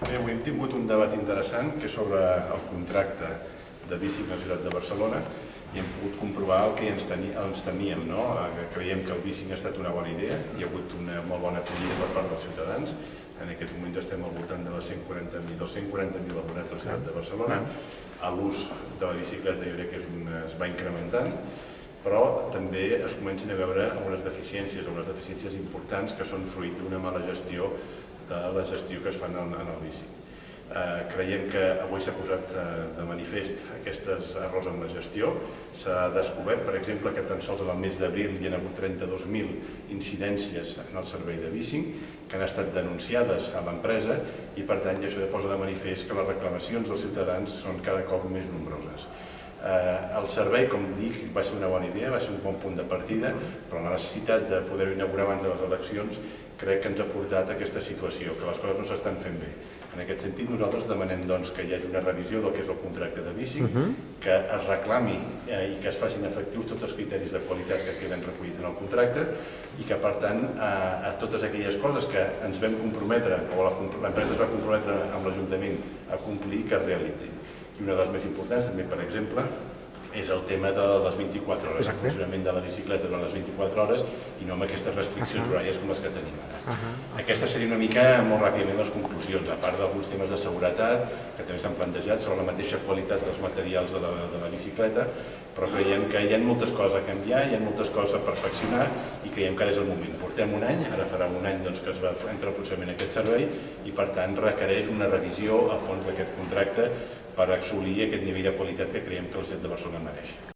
Bé, avui hem tingut un debat interessant que és sobre el contracte de bici a la ciutat de Barcelona i hem pogut comprovar el que ens temíem, no? Que creiem que el bici ha estat una bona idea, hi ha hagut una molt bona acollida per part dels ciutadans. En aquests moments estem al voltant de les 140.000 abonats a la ciutat de Barcelona. L'ús de la bicicleta jo crec que es va incrementant, però també es comencen a veure algunes deficiències importants que són fruit d'una mala gestió de la gestió que es fan en el bici. Creiem que avui s'ha posat de manifest aquests errors en la gestió. S'ha descobert, per exemple, que tan sols en el mes d'abril hi ha hagut 32.000 incidències en el servei de bici que han estat denunciades a l'empresa i, per tant, això posa de manifest que les reclamacions dels ciutadans són cada cop més nombroses. El servei, com dic, va ser una bona idea, va ser un bon punt de partida, però la necessitat de poder-ho inaugurar abans de les eleccions crec que ens ha portat a aquesta situació, que les coses no s'estan fent bé. En aquest sentit, nosaltres demanem que hi hagi una revisió del que és el contracte de bici, que es reclami i que es facin efectius tots els criteris de qualitat que queden recollits en el contracte i que, per tant, a totes aquelles coses que ens vam comprometre o l'empresa es va comprometre amb l'Ajuntament a complir, que es realitzin. I una de les més importants, també, per exemple, és el tema de les 24 hores, el funcionament de la bicicleta durant les 24 hores i no amb aquestes restriccions horàries com les que tenim ara. Aquesta seria una mica, molt ràpidament, les conclusions, a part d'alguns temes de seguretat que també s'han plantejat sobre la mateixa qualitat dels materials de la bicicleta, però creiem que hi ha moltes coses a canviar, hi ha moltes coses a perfeccionar i creiem que ara és el moment. Portem un any, ara farà un any que es va entrar en funcionament aquest servei i, per tant, requereix una revisió a fons d'aquest contracte per assolir aquest nivell de qualitat que creiem que la ciutat de Barcelona mereix.